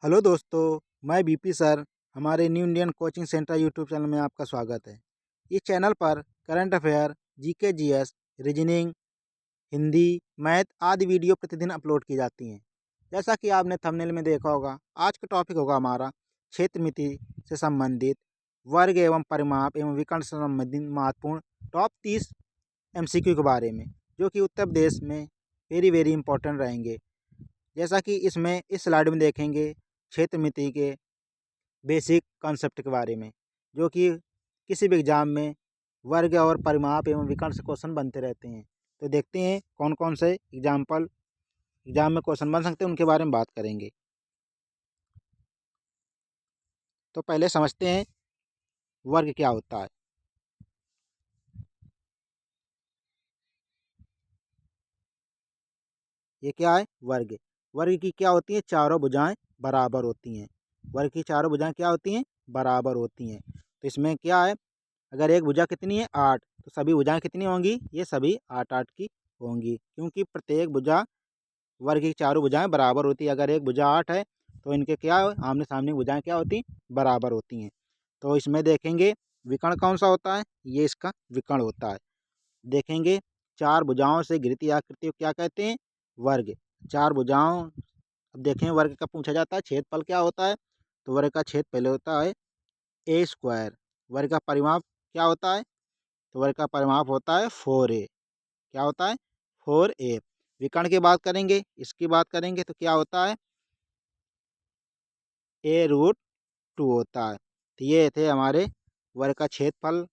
Hello दोस्तों, मैं BP sir. हमारे new Indian coaching centre YouTube channel में आपका स्वागत है। इस चैनल पर current affair, GK, GS, reasoning, Hindi, math आदि वीडियो प्रतिदिन अपलोड की जाती हैं। जैसा कि आपने थंबनेल में देखा होगा, आज का टॉपिक होगा हमारा क्षेत्र मिति से संबंधित वर्ग एवं परिमाप एवं विकर्ण से संबंधित महत्वपूर्ण टॉप 30 एमसीक्यू के बारे में, जो कि उत्तर प्रदेश में वेरी वेरी इंपॉर्टेंट रहेंगे। जैसा कि इसमें इस स्लाइड में देखेंगे क्षेत्र मिति के बेसिक कॉन्सेप्ट के बारे में, जो कि किसी भी एग्जाम में वर्ग और परिमाप एवं विकर्ण से क्वेश्चन बनते रहते हैं। तो देखते हैं कौन कौन से एग्जाम्पल एग्जाम में क्वेश्चन बन सकते हैं, उनके बारे में बात करेंगे। तो पहले समझते हैं वर्ग क्या होता है। ये क्या है? वर्ग। वर्ग की क्या होती है? चारों भुजाएं बराबर होती हैं। वर्ग की चारों भुजाएं क्या होती हैं? बराबर होती हैं। तो इसमें क्या है, अगर एक भुजा कितनी है? 8, तो सभी भुजाएं कितनी होंगी? ये सभी 8 की होंगी, क्योंकि प्रत्येक भुजा वर्ग की चारों भुजाएं बराबर होती है। अगर एक भुजा 8 है तो इनके क्या आमने सामने भुजाएं क्या होती? बराबर होती हैं। तो इसमें देखेंगे विकर्ण कौन सा होता है? ये इसका विकर्ण होता है। देखेंगे चार भुजाओं से घिरित आकृति को क्या कहते हैं? वर्ग। चार भुजाओं, अब देखें वर्ग का पूछा जाता है, क्षेत्रफल क्या होता है? तो वर्ग का क्षेत्र पहले होता है ए स्क्वायर। वर्ग का परिमाप क्या होता है? तो वर्ग का परिमाप होता है 4a। क्या होता है? 4a। विकर्ण की बात करेंगे, इसकी बात करेंगे तो क्या होता है? a√2 होता है। तो ये थे हमारे वर्ग का क्षेत्रफल।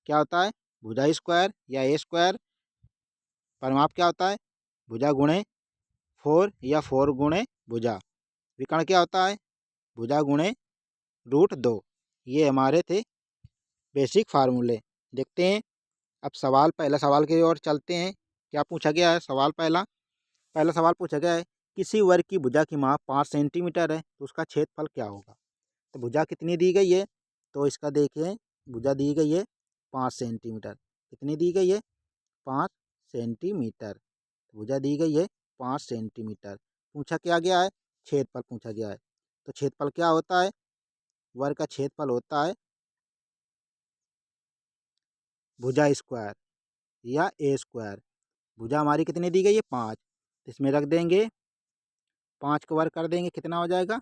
क्या होता है? भुजा स्क्वायर या ए स्क्वायर। परिमाप क्या होता है? भुजा गुणे 4 या 4 गुणे भुजा। विकर्ण क्या होता है? भुजा गुणे √2। ये हमारे थे बेसिक फार्मूले। देखते हैं अब सवाल, पहला सवाल की ओर चलते हैं। क्या पूछा गया है? सवाल पहला पहला सवाल पूछा गया है, किसी वर्ग की भुजा की माप 5 सेंटीमीटर है तो उसका क्षेत्रफल क्या होगा? तो भुजा कितनी दी गई है? तो इसका देखिए, भुजा दी गई है 5 सेंटीमीटर। कितनी दी गई है? 5 सेंटीमीटर। भुजा दी गई है 5 सेंटीमीटर। पूछा क्या गया है? क्षेत्रफल पूछा गया है। तो क्षेत्रफल क्या होता है? वर्ग का क्षेत्रफल होता है भुजा स्क्वायर या ए स्क्वायर। भुजा हमारी कितनी दी गई है? 5। इसमें रख देंगे, 5 का वर्ग कर देंगे, कितना हो जाएगा?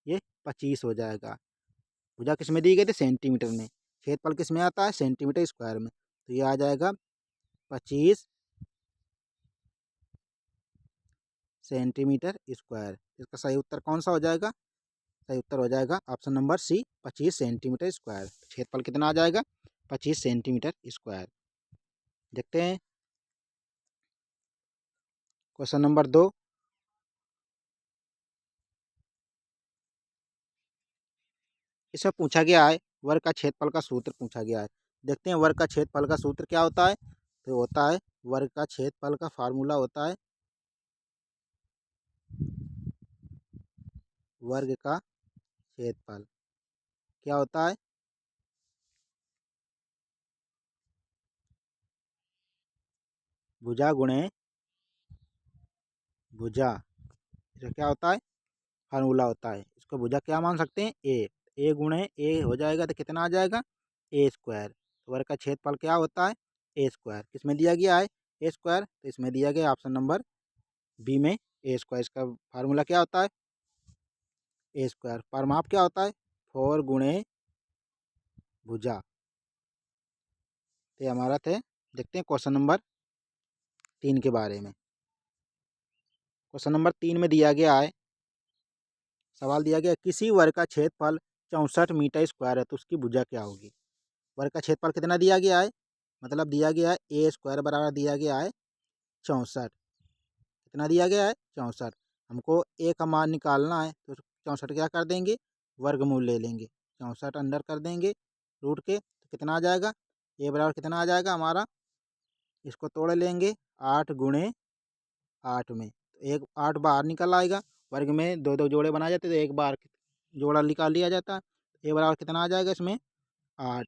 ये 25 हो जाएगा। भुजा किस में दी गई थी? सेंटीमीटर में। क्षेत्रफल किस में आता है? सेंटीमीटर स्क्वायर में। तो ये आ जाएगा 25 सेंटीमीटर स्क्वायर। इसका सही उत्तर कौन सा हो जाएगा? सही उत्तर हो जाएगा option number C, 25 centimetre square. क्षेत्रफल कितना आ जाएगा? 25 सेंटीमीटर स्क्वायर। देखते हैं क्वेश्चन नंबर 2। इसमें पूछा गया है वर्ग का क्षेत्रफल का सूत्र पूछा गया है। देखते हैं वर्ग का क्षेत्रफल का सूत्र क्या होता है। तो होता है, वर्ग का क्षेत्रफल का फार्मूला होता है वर्ग का क्षेत्रफल। क्या होता है? भुजा गुणे भुजा। इसका क्या होता है? फार्मूला होता है। इसको भुजा क्या मान सकते हैं? ए गुणे ए हो जाएगा तो कितना आ जाएगा? ए स्क्वायर। वर्ग का क्षेत्रफल क्या होता है? ए स्क्वायर। किसमें दिया गया है? ए स्क्वायर। तो इसमें दिया गया ऑप्शन नंबर बी में ए स्क्वायर। इसका फार्मूला क्या होता है? ए स्क्वायर। परिमाप क्या होता है? 4 गुणे भुजा। तो ये हमारा थे। देखते हैं क्वेश्चन नंबर 3 के बारे में। क्वेश्चन नंबर 3 में दिया गया है, सवाल दिया गया किसी वर्ग का क्षेत्रफल 64 मीटर स्क्वायर है तो उसकी भुजा क्या होगी? वर्ग का क्षेत्रफल कितना दिया गया है? मतलब दिया गया है ए स्क्वायर बराबर दिया गया है 64। कितना दिया गया है? 64। हमको ए का मान निकालना है तो 64 क्या कर देंगे? वर्गमूल ले लेंगे। 64 अंदर कर देंगे रूट के, तो कितना आ जाएगा? ए बराबर कितना आ जाएगा हमारा? इसको तोड़ लेंगे 8 गुणे 8 में, तो एक 8 बाहर निकल आएगा। वर्ग में दो दो जोड़े बनाए जाते तो एक बार जोड़ा निकाल लिया जाता। ए बराबर कितना आ जाएगा इसमें? 8।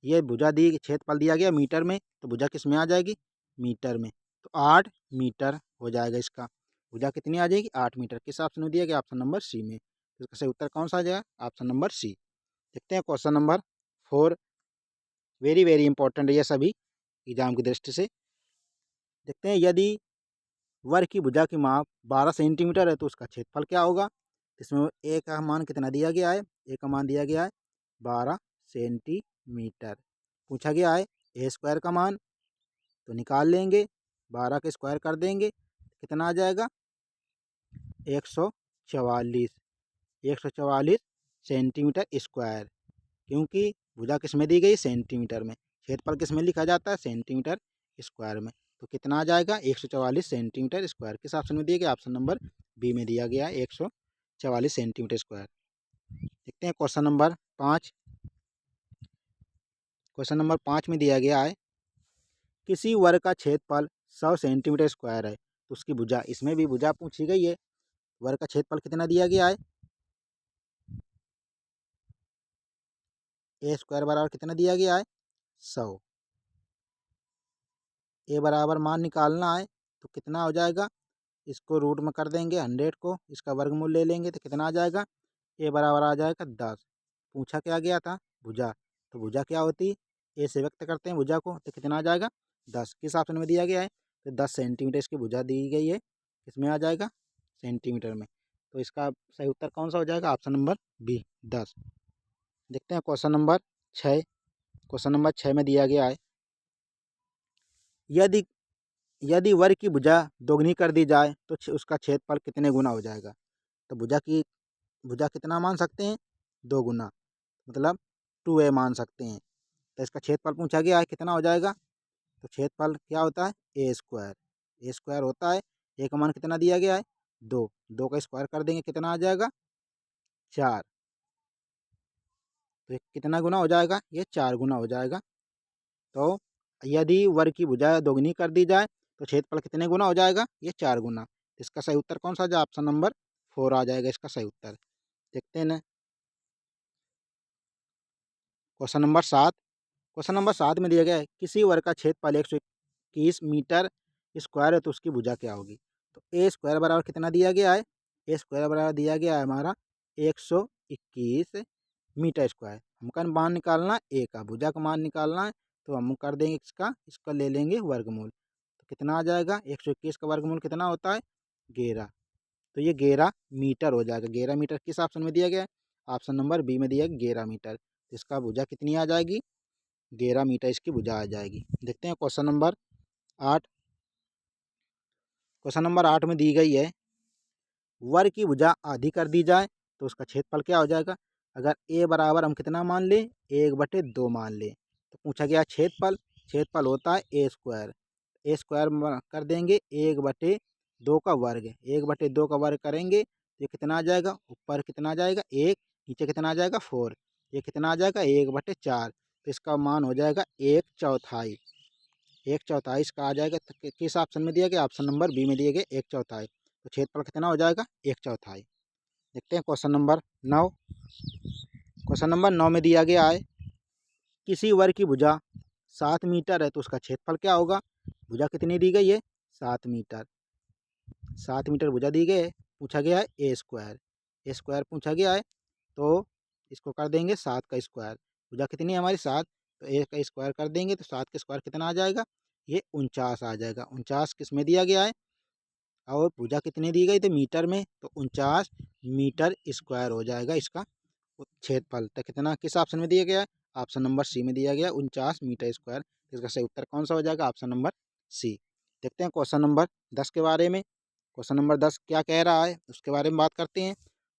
ये भुजा दी, क्षेत्रफल दिया गया मीटर में, तो भुजा किस में आ जाएगी? मीटर में। तो 8 मीटर हो जाएगा इसका। भुजा कितनी आ जाएगी? 8 मीटर। किस ऑप्शन में दिया गया? ऑप्शन नंबर सी में। तो इसका सही उत्तर कौन सा आ जाएगा? Option number C. देखते हैं question number 4। Very very important है ये सभी एग्जाम की दृष्टि से। देखते हैं यदि वर्ग की भुजा की माप 12 सेंटीमीटर है तो उसका क्षेत्रफल क्या होगा? इसमें ए का मान कितना दिया गया है? ए का मान दिया गया है 12 सेंटीमीटर। पूछा गया है ए स्क्वायर का मान, तो निकाल लेंगे, 12 का स्क्वायर कर देंगे, कितना आ जाएगा? 144 144 सेंटीमीटर स्क्वायर। क्योंकि भुजा किस में दी गई? सेंटीमीटर में। क्षेत्रफल किस में लिखा जाता है? सेंटीमीटर स्क्वायर में। तो कितना आ जाएगा? 144 सेंटीमीटर स्क्वायर। किस ऑप्शन में दिया गया? ऑप्शन नंबर बी में दिया गया है 144 सेंटीमीटर स्क्वायर। देखते हैं क्वेश्चन नंबर 5। क्वेश्चन नंबर 5 में दिया गया है किसी वर्ग का क्षेत्रफल 100 सेंटीमीटर स्क्वायर है तो उसकी भुजा, इसमें भी भुजा पूछी गई है। वर्ग का क्षेत्रफल कितना दिया गया है? ए स्क्वायर बराबर कितना दिया गया है? 100। ए बराबर मान निकालना है तो कितना हो जाएगा? इसको रूट में कर देंगे 100 को, इसका वर्गमूल ले लेंगे तो कितना आ जाएगा? ए बराबर आ जाएगा 10। पूछा क्या गया था? भुजा। तो भुजा क्या होती है? ए से व्यक्त करते हैं भुजा को, तो कितना आ जाएगा? 10। किस ऑप्शन में दिया गया है? तो 10 सेंटीमीटर इसकी भुजा दी गई है। किसमें आ जाएगा? सेंटीमीटर में। तो इसका सही उत्तर कौन सा हो जाएगा? Option number B 10। देखते हैं क्वेश्चन नंबर 6। क्वेश्चन नंबर 6 में दिया गया है यदि यदि वर्ग की भुजा दोगुनी कर दी जाए तो उसका क्षेत्रफल कितने गुना हो जाएगा? तो भुजा कितना मान सकते हैं? 2 गुना, मतलब 2a मान सकते हैं। तो इसका क्षेत्रफल पूछा गया है कितना हो जाएगा? तो क्षेत्रफल क्या होता है? ए स्क्वायर। ए स्क्वायर होता है, ए का मान कितना दिया गया है? 2। 2 का स्क्वायर कर देंगे, कितना आ जाएगा? 4। तो ये कितना गुना हो जाएगा? ये 4 गुना हो जाएगा। तो यदि वर्ग की भुजा दोगुनी कर दी जाए तो क्षेत्रफल कितने गुना हो जाएगा? ये 4 गुना। इसका सही उत्तर कौन सा आ जाएगा? ऑप्शन नंबर 4 आ जाएगा इसका सही उत्तर। देखते हैं ना क्वेश्चन नंबर 7। क्वेश्चन नंबर 7 में दिया गया है किसी वर्ग का क्षेत्रफल 121 मीटर स्क्वायर है तो उसकी भुजा क्या होगी? तो ए स्क्वायर बराबर कितना दिया गया है? ए स्क्वायर बराबर दिया गया है हमारा 121 मीटर स्क्वायर। हमका मान निकालना है ए का, भुजा का मान निकालना है, तो हम कर देंगे इसका ले लेंगे वर्गमूल। तो कितना आ जाएगा? 121 का वर्गमूल कितना होता है? 11। तो ये 11 मीटर हो जाएगा। 11 मीटर किस ऑप्शन में दिया गया है? ऑप्शन नंबर बी में दिया है 11 मीटर। तो इसका भुजा कितनी आ जाएगी? 11 मीटर इसकी भुजा आ जाएगी। देखते हैं क्वेश्चन नंबर 8। क्वेश्चन नंबर 8 में दी गई है वर्ग की भुजा आधी कर दी जाए तो उसका क्षेत्रफल क्या हो जाएगा? अगर ए बराबर हम कितना मान लें? 1/2 मान लें, तो पूछा गया क्षेत्रफल। क्षेत्रफल होता है ए स्क्वायर। ए स्क्वायर कर देंगे 1/2 का वर्ग। 1/2 का वर्ग करेंगे तो ये कितना आ जाएगा? ऊपर कितना आ जाएगा? 1, नीचे कितना आ जाएगा? 4। ये कितना आ जाएगा? 1/4। तो इसका मान हो जाएगा 1/4। 1/4 इसका आ जाएगा। तो किस ऑप्शन में दिया गया? ऑप्शन नंबर बी में दिए गए 1/4। तो क्षेत्रफल कितना हो जाएगा? 1/4। देखते हैं क्वेश्चन नंबर 9। क्वेश्चन नंबर 9 में दिया गया है किसी वर्ग की भुजा 7 मीटर है तो उसका क्षेत्रफल क्या होगा? भुजा कितनी दी गई है? 7 मीटर। 7 मीटर भुजा दी गई है। पूछा गया है ए स्क्वायर। ए स्क्वायर पूछा गया है, तो इसको कर देंगे 7 का स्क्वायर। भुजा कितनी है हमारी? 7। तो ए का स्क्वायर कर देंगे तो 7 का स्क्वायर कितना आ जाएगा? ये 49 आ जाएगा। 49 किस में दिया गया है? और भुजा कितनी दी गई? तो मीटर में, तो 49 मीटर स्क्वायर हो जाएगा इसका क्षेत्रफल। तो कितना किस ऑप्शन में दिया गया है? ऑप्शन नंबर सी में दिया गया 49 मीटर स्क्वायर। इसका सही उत्तर कौन सा हो जाएगा? Option number C. देखते हैं क्वेश्चन नंबर 10 के बारे में। क्वेश्चन नंबर 10 क्या कह रहा है उसके बारे में बात करते हैं।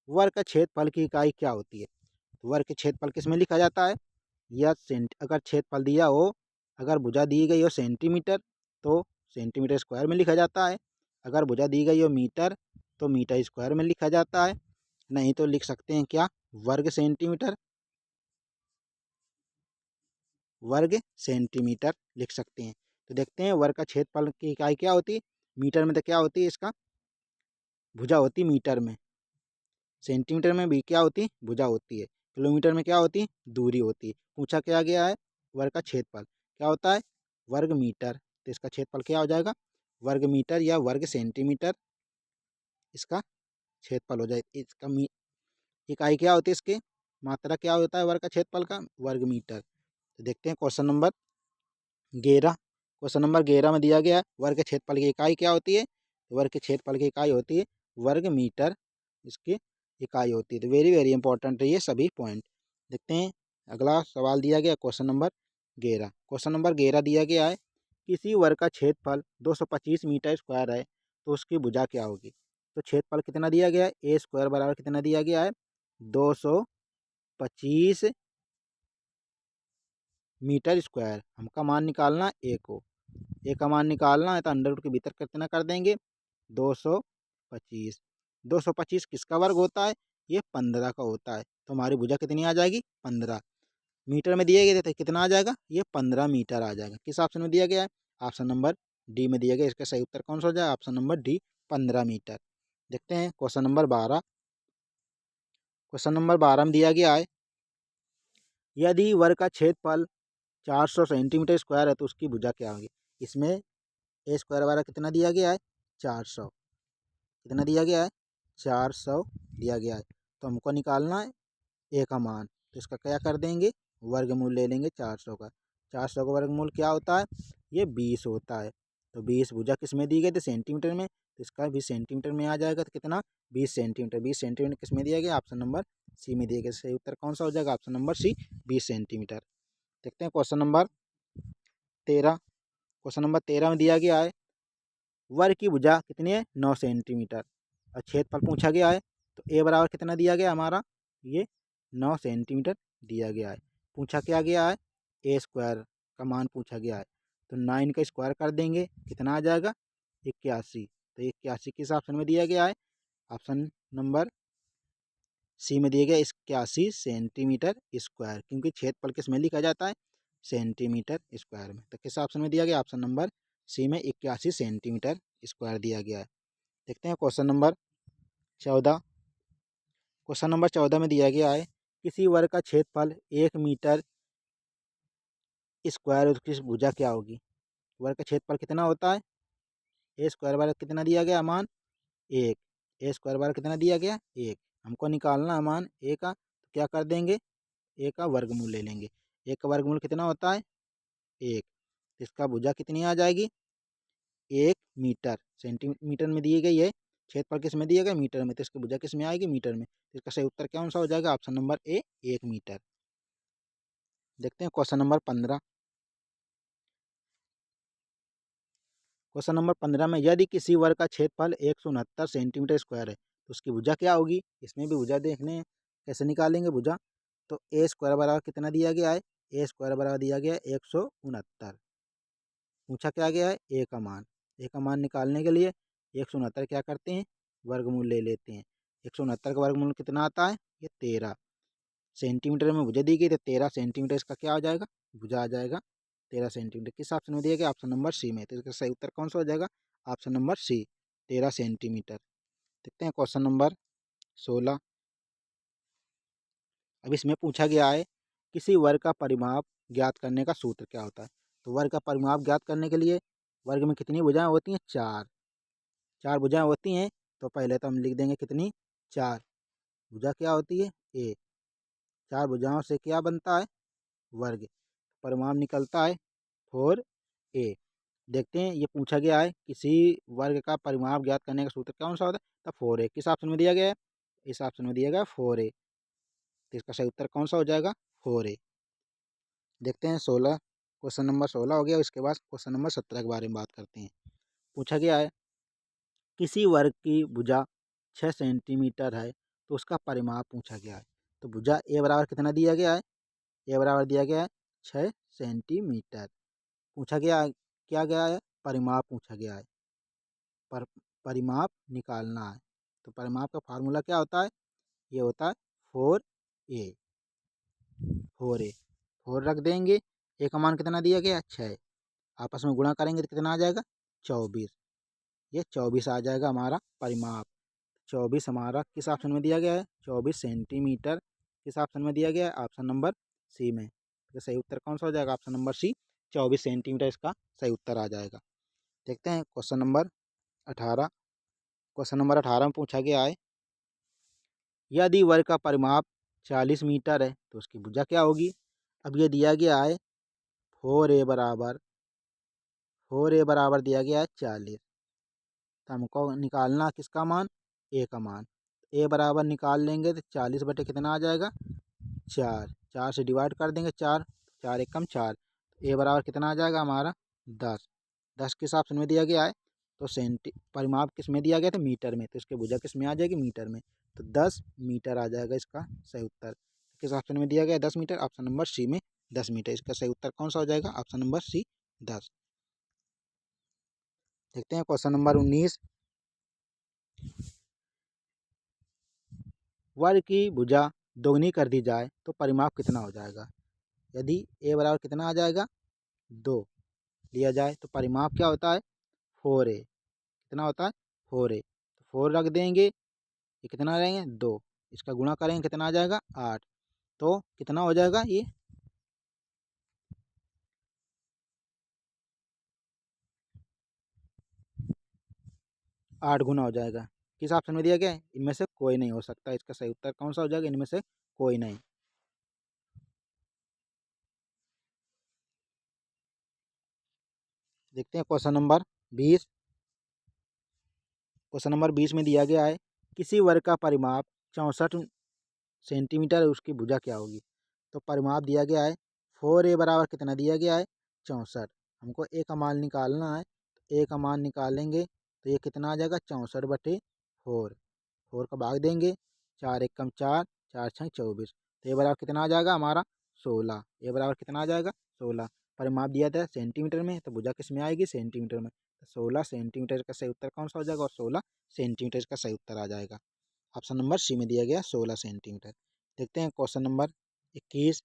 वर्ग का क्षेत्रफल की इकाई क्या होती है? तो वर्ग के क्षेत्रफल किस में लिखा जाता है? या अगर क्षेत्रफल दिया हो, अगर भुजा दी गई हो सेंटीमीटर तो सेंटीमीटर स्क्वायर में लिखा जाता है। अगर भुजा दी गई हो मीटर तो मीटर स्क्वायर में लिखा जाता है। नहीं तो लिख सकते हैं क्या? वर्ग सेंटीमीटर। वर्ग सेंटीमीटर लिख सकते हैं। तो देखते हैं वर्ग का क्षेत्रफल की इकाई क्या होती है। मीटर में तो क्या होती है? इसका भुजा होती है मीटर में। सेंटीमीटर में भी क्या होती है? भुजा होती है। किलोमीटर में क्या होती है? दूरी होती है। पूछा क्या गया है? वर्ग का क्षेत्रफल क्या होता है? वर्ग मीटर। तो इसका क्षेत्रफल क्या हो जाएगा? वर्ग मीटर या वर्ग सेंटीमीटर इसका क्षेत्रफल हो जाए। इसका इकाई क्या होती है इसके, मात्रा क्या होता है वर्ग का क्षेत्रफल का, वर्ग मीटर। तो देखते हैं क्वेश्चन नंबर 11। क्वेश्चन नंबर 11 में दिया गया है वर्ग के क्षेत्रफल की इकाई क्या होती है, वर्ग के क्षेत्रफल की इकाई होती है वर्ग मीटर, इसकी इकाई होती है। तो वेरी वेरी इंपॉर्टेंट है ये सभी पॉइंट। देखते हैं अगला सवाल दिया गया क्वेश्चन नंबर 11। क्वेश्चन नंबर 11 दिया गया है किसी वर्ग का क्षेत्रफल 225 मीटर स्क्वायर है तो उसकी भुजा क्या होगी। तो क्षेत्रफल कितना दिया गया है, ए स्क्वायर बराबर कितना दिया गया है, 225 मीटर स्क्वायर। हमका मान निकालना ए को, ए का मान निकालना है तो अंडर रूट के भीतर कितना कर देंगे, 225। 225 किसका वर्ग होता है, ये 15 का होता है। तो हमारी भुजा कितनी आ जाएगी, 15। मीटर में दिए गए थे कितना आ जाएगा, ये 15 मीटर आ जाएगा। किस ऑप्शन में दिया गया है, ऑप्शन नंबर डी में दिया गया। इसका सही उत्तर कौन सा हो जाएगा, ऑप्शन नंबर डी, 15 मीटर। देखते हैं क्वेश्चन नंबर 12। क्वेश्चन नंबर 12 में दिया गया है यदि वर्ग का क्षेत्रफल 400 सेंटीमीटर स्क्वायर है तो उसकी भुजा क्या होगी। इसमें ए स्क्वायर वाला कितना दिया गया है, 400। कितना दिया गया है, 400 दिया गया है। तो हमको निकालना है ए का मान। तो इसका क्या कर देंगे, वर्गमूल ले लेंगे 400 का। 400 का वर्गमूल क्या होता है, ये 20 होता है। तो 20 भुजा किस में दी गई थी, सेंटीमीटर में। तो इसका भी सेंटीमीटर में आ जाएगा। तो कितना, 20 सेंटीमीटर। 20 सेंटीमीटर किस में दिया गया, ऑप्शन नंबर सी में दिया गया। सही उत्तर कौन सा हो जाएगा, ऑप्शन नंबर सी, 20 सेंटीमीटर। देखते हैं क्वेश्चन नंबर 13। क्वेश्चन नंबर 13 में दिया गया है वर्ग की भुजा कितनी है, 9 सेंटीमीटर। और क्षेत्रफल पूछा गया है तो ए बराबर कितना दिया गया हमारा, ये 9 सेंटीमीटर दिया गया है। पूछा क्या गया है, ए स्क्वायर का मान पूछा गया है। तो 9 का स्क्वायर कर देंगे, कितना आ जाएगा, 81। तो 81 किस ऑप्शन में दिया गया है, ऑप्शन नंबर सी में दिया गया 81 सेंटीमीटर स्क्वायर। क्योंकि क्षेत्रफल किस में लिखा जाता है, सेंटीमीटर स्क्वायर में। तो किस ऑप्शन में दिया गया, ऑप्शन नंबर सी में 81 सेंटीमीटर स्क्वायर दिया गया है। देखते हैं क्वेश्चन नंबर 14। क्वेश्चन नंबर 14 में दिया गया है किसी वर्ग का क्षेत्रफल 1 मीटर स्क्वायर है, उसकी भुजा क्या होगी। वर्ग का क्षेत्रफल कितना होता है, ए स्क्वायर बार कितना दिया गया मान, 1। ए स्क्वायर बार कितना दिया गया, 1। हमको निकालना है मान ए का। तो क्या कर देंगे, ए का वर्गमूल ले लेंगे। ए का वर्गमूल कितना होता है, 1। इसका भुजा कितनी आ जाएगी, 1 मीटर। सेंटीमीटर में दी गई है, क्षेत्रफल किस में दिया गया, मीटर में। तो इसकी भुजा किस में आएगी, मीटर में। तो इसका सही उत्तर कौन सा हो जाएगा, ऑप्शन नंबर ए, 1 मीटर। देखते हैं क्वेश्चन नंबर 15। क्वेश्चन नंबर 15 में यदि किसी वर्ग का क्षेत्रफल 169 सेंटीमीटर स्क्वायर है तो उसकी भुजा क्या होगी। इसमें भी भुजा देखने हैं, कैसे निकालेंगे भुजा। तो ए स्क्वायर बराबर कितना दिया गया है, ए स्क्वायर बराबर दिया गया है 169। पूछा क्या गया है, ए का मान। ए का मान निकालने के लिए 169 क्या करते हैं, वर्गमूल ले लेते हैं। 169 का वर्गमूल कितना आता है, ये 13 सेंटीमीटर में भुजा दी गई। तो 13 सेंटीमीटर इसका क्या आ जाएगा, भुजा आ जाएगा 13 सेंटीमीटर। किस ऑप्शन में दिया गया, ऑप्शन नंबर सी में। तो इसका सही उत्तर कौन सा हो जाएगा, ऑप्शन नंबर सी, 13 सेंटीमीटर। देखते हैं क्वेश्चन नंबर 16। अब इसमें पूछा गया है किसी वर्ग का परिमाप ज्ञात करने का सूत्र क्या होता है। तो वर्ग का परिमाप ज्ञात करने के लिए वर्ग में कितनी भुजाएं होती हैं, 4। 4 भुजाएं होती हैं। तो पहले तो हम लिख देंगे कितनी, 4। भुजा क्या होती है, ए। 4 भुजाओं से क्या बनता है, वर्ग। परिमाप निकलता है 4a। देखते हैं ये पूछा गया है किसी वर्ग का परिमाप ज्ञात करने का सूत्र कौन सा होता है, तो 4a। किस ऑप्शन में दिया गया है, इस ऑप्शन में दिया गया 4a। तो इसका सही उत्तर कौन सा हो जाएगा, 4a। देखते हैं 16। क्वेश्चन नंबर 16 हो गया। उसके बाद क्वेश्चन नंबर 17 के बारे में बात करते हैं। पूछा गया है किसी वर्ग की भुजा 6 सेंटीमीटर है तो उसका परिमाप पूछा गया है। तो भुजा ए बराबर कितना दिया गया है, ए बराबर दिया गया है 6 सेंटीमीटर। पूछा गया क्या गया है, परिमाप पूछा गया है। पर परिमाप निकालना है। तो परिमाप का फार्मूला क्या होता है, ये होता है 4a। 4a 4 रख देंगे। ए का मान कितना दिया गया, 6। आपस में गुणा करेंगे तो कितना आ जाएगा, 24। ये 24 आ जाएगा हमारा परिमाप। 24 हमारा किस ऑप्शन में दिया गया है, 24 सेंटीमीटर। किस ऑप्शन में दिया गया है, ऑप्शन नंबर सी में। तो सही उत्तर कौन सा हो जाएगा, ऑप्शन नंबर सी, 24 सेंटीमीटर इसका सही उत्तर आ जाएगा। देखते हैं क्वेश्चन नंबर 18। क्वेश्चन नंबर 18 में पूछा गया है यदि वर्ग का परिमाप 40 मीटर है तो उसकी भुजा क्या होगी। अब ये दिया गया है 4a बराबर दिया गया है 40। तो हमको निकालना किसका मान, ए का मान। ए बराबर निकाल लेंगे तो 40 बटे कितना आ जाएगा, 4। 4 से डिवाइड कर देंगे, 4 4 एकम 4। ए बराबर कितना आ जाएगा हमारा 10। 10 किस ऑप्शन में दिया गया है, तो परिमाप किस में दिया गया था, मीटर में, तो इसकी भुजा किस में आ जाएगी, मीटर में। तो 10 मीटर आ जाएगा इसका सही उत्तर। किस ऑप्शन में दिया गया है 10 मीटर, ऑप्शन नंबर सी में 10 मीटर। इसका सही उत्तर कौन सा हो जाएगा, ऑप्शन नंबर सी 10। देखते हैं क्वेश्चन नंबर 19। वर्ग की भुजा दोगुनी कर दी जाए तो परिमाप कितना हो जाएगा। यदि ए बराबर कितना आ जाएगा 2 लिया जाए तो परिमाप क्या होता है 4a। कितना होता है 4a, तो 4 रख देंगे, ये कितना रहेंगे 2, इसका गुणा करेंगे कितना आ जाएगा 8। तो कितना हो जाएगा ये 8 गुना हो जाएगा। किस ऑप्शन में दिया गया है, इनमें से कोई नहीं हो सकता। इसका सही उत्तर कौन सा हो जाएगा, इनमें से कोई नहीं। देखते हैं क्वेश्चन नंबर 20। क्वेश्चन नंबर 20 में दिया गया है किसी वर्ग का परिमाप 64 सेंटीमीटर है, उसकी भुजा क्या होगी। तो परिमाप दिया गया है 4a बराबर कितना दिया गया है 64। हमको ए का मान निकालना है, तो ए का मान निकालेंगे तो ये कितना आ जाएगा 64/4। 4 का भाग देंगे, 4 एकम 4, 4 छः 24। तो ए बराबर कितना आ जाएगा हमारा 16। ए बराबर कितना आ जाएगा 16। परिमाप दिया था सेंटीमीटर में, तो भुजा किस में आएगी सेंटीमीटर में। तो 16 सेंटीमीटर का सही उत्तर कौन सा हो जाएगा, और 16 सेंटीमीटर का सही उत्तर आ जाएगा। ऑप्शन नंबर सी में दिया गया 16 सेंटीमीटर। देखते हैं क्वेश्चन नंबर 21।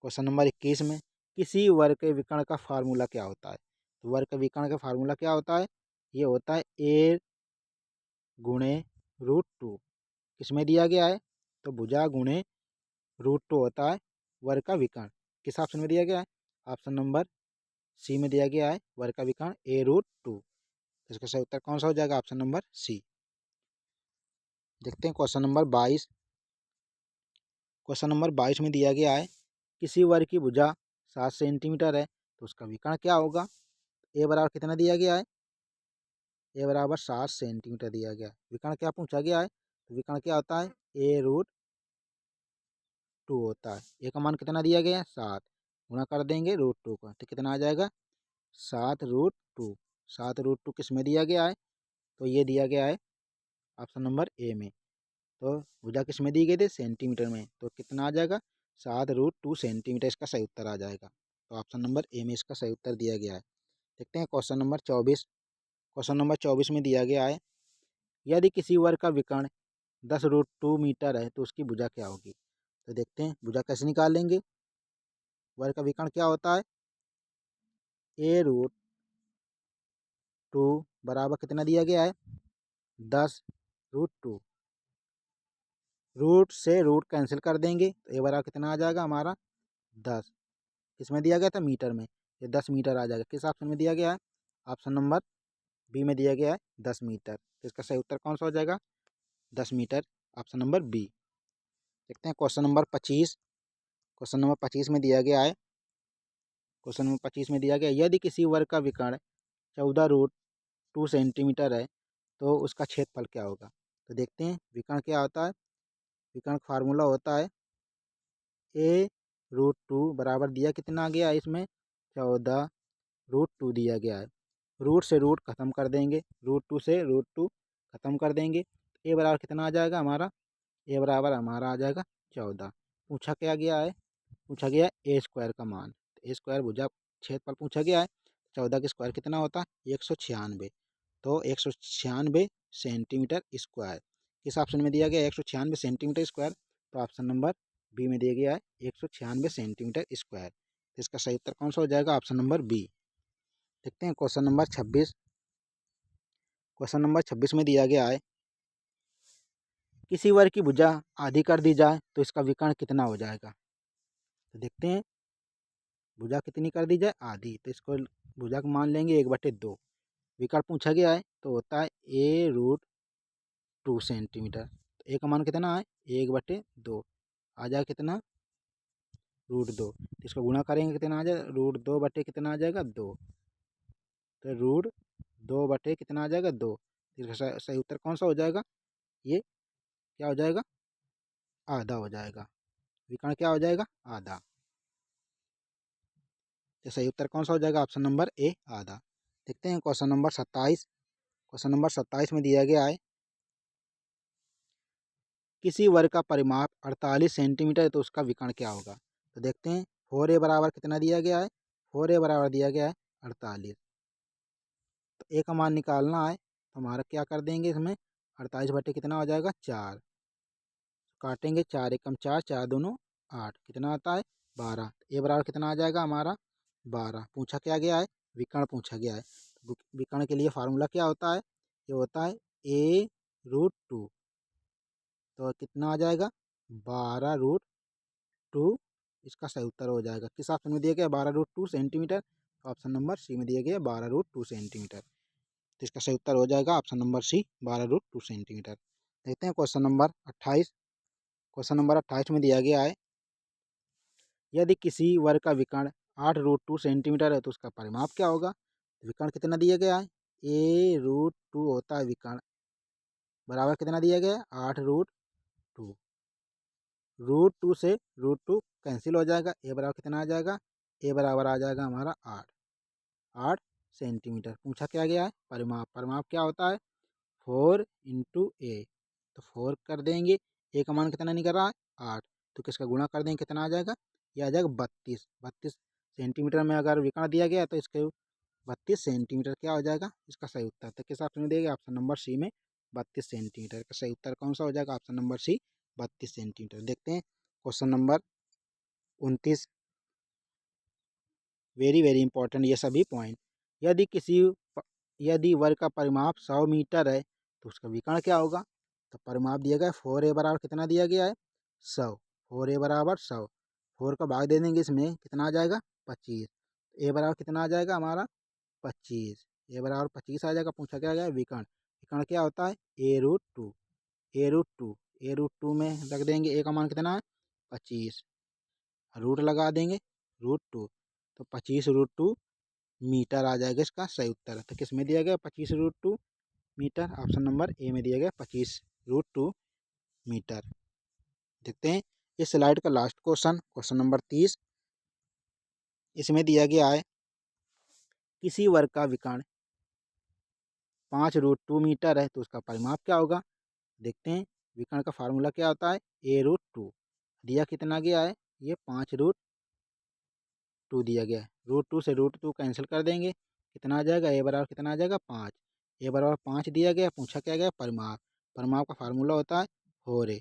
क्वेश्चन नंबर 21 में किसी वर्ग के विकर्ण का फार्मूला क्या होता है। तो वर्ग के विकर्ण का फार्मूला क्या होता है, ये होता है ए गुणे √2। किसमें दिया गया है, तो भुजा गुणे √2 होता है वर्ग का विकर्ण। किस ऑप्शन में दिया गया है, ऑप्शन नंबर सी में दिया गया है वर्ग का विकर्ण a√2। इसका सही उत्तर कौन सा हो जाएगा, ऑप्शन नंबर सी। देखते हैं क्वेश्चन नंबर 22। क्वेश्चन नंबर 22 में दिया गया है किसी वर्ग की भुजा 7 सेंटीमीटर है तो उसका विकर्ण क्या होगा। ए बराबर कितना दिया गया है, ए बराबर 7 सेंटीमीटर दिया गया है। विकर्ण क्या पूछा गया है, तो विकर्ण क्या होता है a√2 होता है। ए का मान कितना दिया गया है 7, गुणा कर देंगे √2 का, तो कितना आ जाएगा 7√2। 7√2 किस में दिया गया है, तो ये दिया गया है ऑप्शन नंबर ए में। तो भुजा किस में दी गई थी सेंटीमीटर में, तो कितना आ जाएगा 7√2 सेंटीमीटर इसका सही उत्तर आ जाएगा। तो ऑप्शन नंबर ए में इसका सही उत्तर दिया गया है। देखते हैं क्वेश्चन नंबर 24। क्वेश्चन नंबर 24 में दिया गया है यदि किसी वर्ग का विकर्ण 10√2 मीटर है तो उसकी भुजा क्या होगी। तो देखते हैं भुजा कैसे निकालेंगे। वर्ग का विकर्ण क्या होता है a√2 बराबर कितना दिया गया है 10√2। रूट से रूट कैंसिल कर देंगे तो ए बराबर कितना आ जाएगा हमारा 10। किसमें दिया गया था मीटर में, ये 10 मीटर आ जाएगा। किस ऑप्शन में दिया गया है, ऑप्शन नंबर बी में दिया गया है 10 मीटर। तो इसका सही उत्तर कौन सा हो जाएगा 10 मीटर, ऑप्शन नंबर बी। देखते हैं क्वेश्चन नंबर 25। क्वेश्चन नंबर 25 में दिया गया है क्वेश्चन नंबर 25 में दिया गया यदि किसी वर्ग का विकर्ण 14√2 सेंटीमीटर है तो उसका क्षेत्रफल क्या होगा। तो देखते हैं विकर्ण क्या होता है। विकर्ण फार्मूला होता है a√2 बराबर दिया कितना आ गया इसमें 14√2 दिया गया है। रूट से रूट खत्म कर देंगे, √2 से √2 खत्म कर देंगे। ए बराबर कितना आ जाएगा हमारा, ए बराबर हमारा आ जाएगा 14। पूछा क्या गया है, पूछा गया ए स्क्वायर का मान। ए स्क्वायर भुजा क्षेत्रफल पूछा गया है। 14 का स्क्वायर कितना होता है 196। तो 196 सेंटीमीटर स्क्वायर। किस ऑप्शन में दिया गया 196 सेंटीमीटर स्क्वायर, तो ऑप्शन नंबर बी में दिया गया है 196 सेंटीमीटर स्क्वायर। तो इसका सही उत्तर कौन सा हो जाएगा, ऑप्शन नंबर बी। देखते हैं क्वेश्चन नंबर 26। क्वेश्चन नंबर 26 में दिया गया है किसी वर्ग की भुजा आधी कर दी जाए तो इसका विकर्ण कितना हो जाएगा। तो देखते हैं भुजा कितनी कर दी जाए आधी, तो इसको भुजा को मान लेंगे 1/2। विकर्ण पूछा गया है तो होता है a√2 सेंटीमीटर। ए का मान कितना है 1/2 आ जाएगा कितना √2। इसको गुणा करेंगे कितना आ जाएगा √2 बटे कितना आ जाएगा 2। तो √2 बटे कितना आ जाएगा 2। इसका सही उत्तर कौन सा हो जाएगा ये क्या हो जाएगा आधा हो जाएगा। विकर्ण क्या हो जाएगा आधा। तो सही उत्तर कौन सा हो जाएगा ऑप्शन नंबर ए आधा। देखते हैं क्वेश्चन नंबर 27। क्वेश्चन नंबर 27 में दिया गया है किसी वर्ग का परिमाप 48 सेंटीमीटर है तो उसका विकर्ण क्या होगा। तो देखते हैं 4a बराबर कितना दिया गया है 4a बराबर दिया गया है 48। तो ए का मान निकालना है तो हमारा क्या कर देंगे इसमें 48 बटे कितना हो जाएगा 4 काटेंगे 4 एकम 4 4 दूनो 8 कितना आता है 12। ए बराबर कितना आ जाएगा हमारा 12। पूछा क्या गया है विकर्ण पूछा गया है। विकर्ण के लिए फार्मूला क्या होता है ये होता है a√2। तो कितना आ जाएगा 12√2 इसका सही उत्तर हो जाएगा। किस ऑप्शन में दिया गया 12√2 सेंटीमीटर। ऑप्शन नंबर सी में दिया गया 12√2 सेंटीमीटर। तो इसका सही उत्तर हो जाएगा ऑप्शन नंबर सी 12√2 सेंटीमीटर। देखते हैं क्वेश्चन नंबर 28। क्वेश्चन नंबर 28 में दिया गया है यदि किसी वर्ग का विकर्ण 8√2 सेंटीमीटर है तो उसका परिमाप क्या होगा। विकर्ण कितना दिया गया है a√2 होता है विकर्ण बराबर कितना दिया गया है 8√2। √2 से √2 कैंसिल हो जाएगा। ए बराबर कितना आ जाएगा ए बराबर आ जाएगा हमारा 8 सेंटीमीटर। पूछा क्या गया है परिमाप। परिमाप क्या होता है 4 × a। तो 4 कर देंगे ए का मान कितना निकल रहा है 8। तो किसका गुणा कर देंगे कितना आ जाएगा ये आ जाएगा 32 सेंटीमीटर में अगर विकर्ण दिया गया तो इसके 32 सेंटीमीटर क्या हो जाएगा इसका सही उत्तर। तो किस ऑप्शन में दिया गया ऑप्शन नंबर सी में 32 सेंटीमीटर का सही उत्तर कौन सा हो जाएगा ऑप्शन नंबर सी 32 सेंटीमीटर। देखते हैं question number 29। Very very important ये सभी पॉइंट। यदि वर्ग का परिमाप 100 मीटर है तो उसका विकर्ण क्या होगा। तो परिमाप दिया गया है 4a बराबर कितना दिया गया है 100। 4a बराबर 100 4 का भाग दे देंगे इसमें कितना आ जाएगा 25। ए बराबर कितना आ जाएगा हमारा 25। ए बराबर 25 आ जाएगा। पूछा क्या गया विकर्ण। विकर्ण क्या होता है a√2। a√2 में रख देंगे ए का मान कितना है 25 रूट लगा देंगे √2 तो 25√2 मीटर आ जाएगा इसका सही उत्तर। तो किस में दिया गया 25√2 मीटर। ऑप्शन नंबर ए में दिया गया 25√2 मीटर। देखते हैं इस स्लाइड का लास्ट क्वेश्चन क्वेश्चन नंबर 30। इसमें दिया गया है किसी वर्ग का विकर्ण 5√2 मीटर है तो उसका परिमाप क्या होगा। देखते हैं विकर्ण का फार्मूला क्या होता है a√2 दिया कितना गया है ये 5√2 दिया गया है। √2 से √2 कैंसिल कर देंगे कितना आ जाएगा ए बराबर कितना आ जाएगा 5। ए बराबर 5 दिया गया। पूछा क्या गया परिमाप। परिमाप का फार्मूला होता है 4a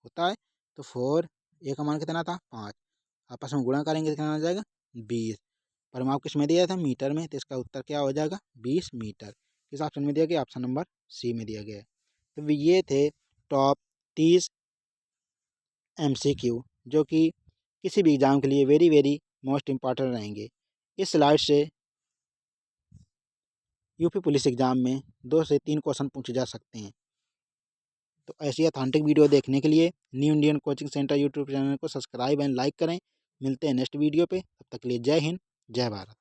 होता है। तो 4 ए का मान कितना था 5 आपस में गुणा करेंगे कितना आ जाएगा 20। परिमाप किस में दिया था मीटर में तो इसका उत्तर क्या हो जाएगा 20 मीटर। किस ऑप्शन में दिया गया ऑप्शन नंबर सी में दिया गया है। तो ये थे टॉप 30 MCQ जो कि किसी भी एग्ज़ाम के लिए वेरी वेरी मोस्ट इम्पॉर्टेंट रहेंगे। इस स्लाइड से यूपी पुलिस एग्ज़ाम में 2 से 3 क्वेश्चन पूछे जा सकते हैं। तो ऐसी ऑथेंटिक वीडियो देखने के लिए new Indian coaching centre YouTube channel को सब्सक्राइब एंड लाइक करें। मिलते हैं नेक्स्ट वीडियो पे। तब तक के लिए जय हिंद जय भारत।